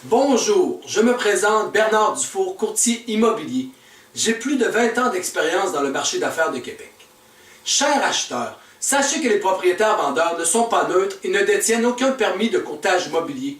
Bonjour, je me présente Bernard Dufour, courtier immobilier. J'ai plus de 20 ans d'expérience dans le marché d'affaires de Québec. Chers acheteurs, sachez que les propriétaires-vendeurs ne sont pas neutres et ne détiennent aucun permis de courtage immobilier.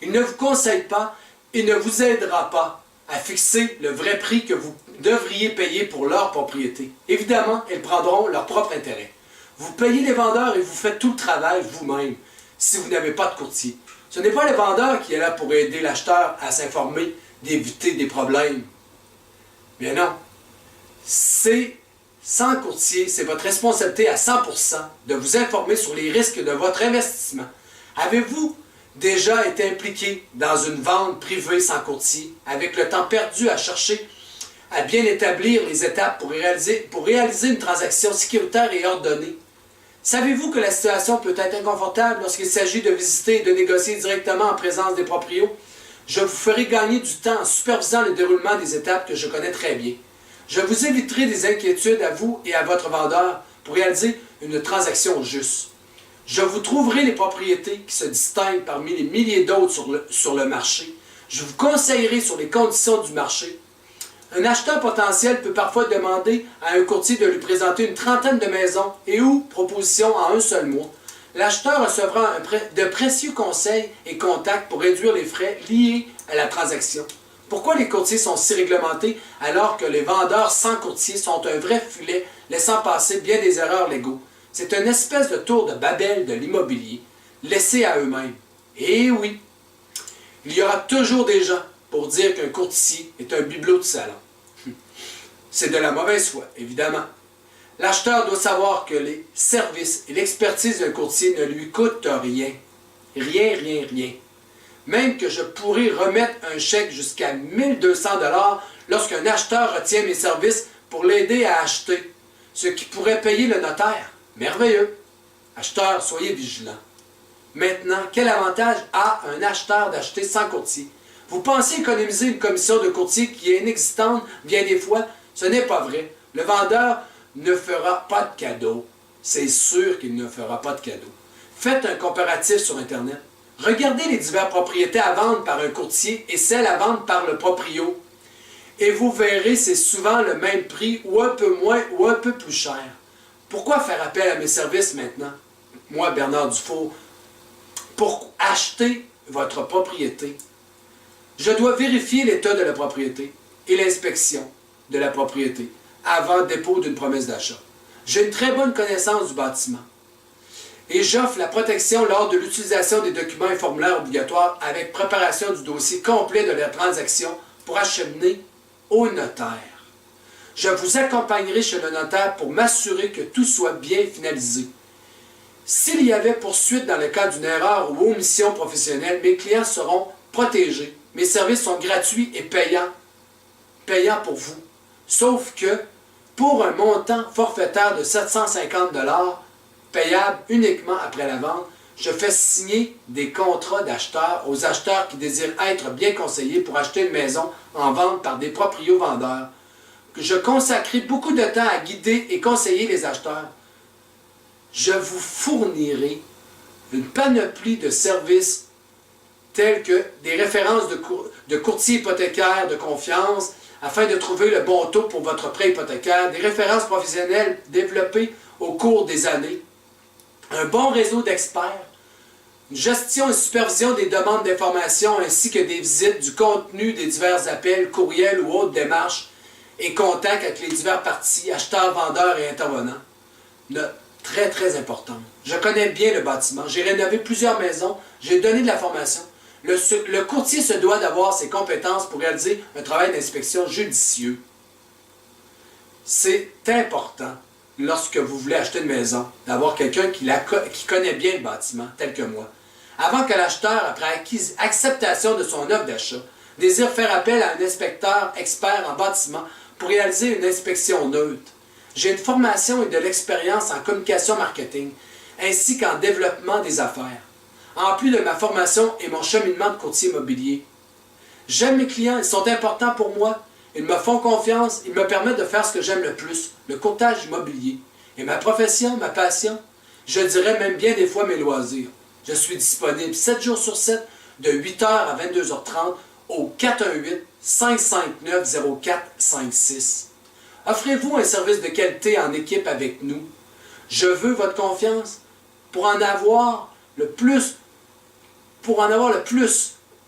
Ils ne vous conseillent pas et ne vous aidera pas à fixer le vrai prix que vous devriez payer pour leur propriété. Évidemment, ils prendront leur propre intérêt. Vous payez les vendeurs et vous faites tout le travail vous-même si vous n'avez pas de courtier. Ce n'est pas le vendeur qui est là pour aider l'acheteur à s'informer, d'éviter des problèmes. Bien non. Sans courtier, c'est votre responsabilité à 100% de vous informer sur les risques de votre investissement. Avez-vous déjà été impliqué dans une vente privée sans courtier, avec le temps perdu à chercher à bien établir les étapes pour réaliser une transaction sécuritaire et ordonnée? Savez-vous que la situation peut être inconfortable lorsqu'il s'agit de visiter et de négocier directement en présence des proprios? Je vous ferai gagner du temps en supervisant le déroulement des étapes que je connais très bien. Je vous éviterai des inquiétudes à vous et à votre vendeur pour réaliser une transaction juste. Je vous trouverai les propriétés qui se distinguent parmi les milliers d'autres sur le marché. Je vous conseillerai sur les conditions du marché. Un acheteur potentiel peut parfois demander à un courtier de lui présenter une trentaine de maisons et ou propositions en un seul mois. L'acheteur recevra de précieux conseils et contacts pour réduire les frais liés à la transaction. Pourquoi les courtiers sont si réglementés alors que les vendeurs sans courtier sont un vrai filet laissant passer bien des erreurs légaux? C'est une espèce de tour de Babel de l'immobilier, laissé à eux-mêmes. Et oui, il y aura toujours des gens pour dire qu'un courtier est un bibelot de salon. C'est de la mauvaise foi, évidemment. L'acheteur doit savoir que les services et l'expertise d'un courtier ne lui coûtent rien. Rien, rien, rien. Même que je pourrais remettre un chèque jusqu'à 1200 $ lorsqu'un acheteur retient mes services pour l'aider à acheter, ce qui pourrait payer le notaire. Merveilleux. Acheteurs, soyez vigilants. Maintenant, quel avantage a un acheteur d'acheter sans courtier? Vous pensez économiser une commission de courtier qui est inexistante bien des fois? Ce n'est pas vrai. Le vendeur ne fera pas de cadeau. C'est sûr qu'il ne fera pas de cadeau. Faites un comparatif sur Internet. Regardez les diverses propriétés à vendre par un courtier et celles à vendre par le proprio. Et vous verrez, c'est souvent le même prix ou un peu moins ou un peu plus cher. Pourquoi faire appel à mes services maintenant? Moi, Bernard Dufour, pour acheter votre propriété, je dois vérifier l'état de la propriété et l'inspection de la propriété avant le dépôt d'une promesse d'achat. J'ai une très bonne connaissance du bâtiment et j'offre la protection lors de l'utilisation des documents et formulaires obligatoires avec préparation du dossier complet de la transaction pour acheminer au notaire. Je vous accompagnerai chez le notaire pour m'assurer que tout soit bien finalisé. S'il y avait poursuite dans le cas d'une erreur ou omission professionnelle, mes clients seront protégés. Mes services sont gratuits et payants pour vous. Sauf que, pour un montant forfaitaire de 750 $, payable uniquement après la vente, je fais signer des contrats d'acheteurs aux acheteurs qui désirent être bien conseillés pour acheter une maison en vente par des proprios-vendeurs. Je consacrerai beaucoup de temps à guider et conseiller les acheteurs. Je vous fournirai une panoplie de services tels que des références de courtiers hypothécaires de confiance afin de trouver le bon taux pour votre prêt hypothécaire, des références professionnelles développées au cours des années, un bon réseau d'experts, une gestion et supervision des demandes d'information ainsi que des visites du contenu des divers appels, courriels ou autres démarches et contacts avec les divers parties, acheteurs, vendeurs et intervenants. Très, très important. Je connais bien le bâtiment. J'ai rénové plusieurs maisons. J'ai donné de la formation. Le courtier se doit d'avoir ses compétences pour réaliser un travail d'inspection judicieux. C'est important, lorsque vous voulez acheter une maison, d'avoir quelqu'un qui connaît bien le bâtiment, tel que moi. Avant que l'acheteur, après acceptation de son offre d'achat, désire faire appel à un inspecteur expert en bâtiment pour réaliser une inspection neutre. J'ai une formation et de l'expérience en communication marketing, ainsi qu'en développement des affaires, en plus de ma formation et mon cheminement de courtier immobilier. J'aime mes clients, ils sont importants pour moi, ils me font confiance, ils me permettent de faire ce que j'aime le plus, le courtage immobilier. Et ma profession, ma passion, je dirais même bien des fois mes loisirs. Je suis disponible 7 jours sur 7, de 8h à 22h30 au 418-559-0456. Offrez-vous un service de qualité en équipe avec nous. Je veux votre confiance pour en avoir le plus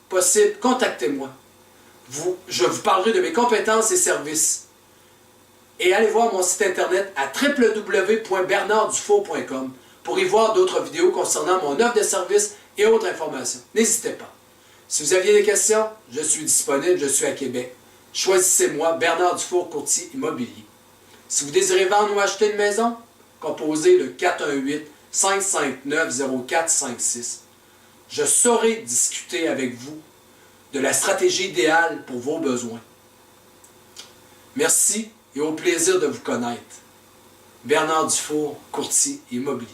possible. Contactez-moi. Je vous parlerai de mes compétences et services. Et allez voir mon site internet à www.bernarddufour.com pour y voir d'autres vidéos concernant mon offre de services et autres informations. N'hésitez pas. Si vous aviez des questions, je suis disponible, je suis à Québec. Choisissez-moi, Bernard Dufour, courtier immobilier. Si vous désirez vendre ou acheter une maison, composez le 418-559-0456. Je saurai discuter avec vous de la stratégie idéale pour vos besoins. Merci et au plaisir de vous connaître. Bernard Dufour, courtier immobilier.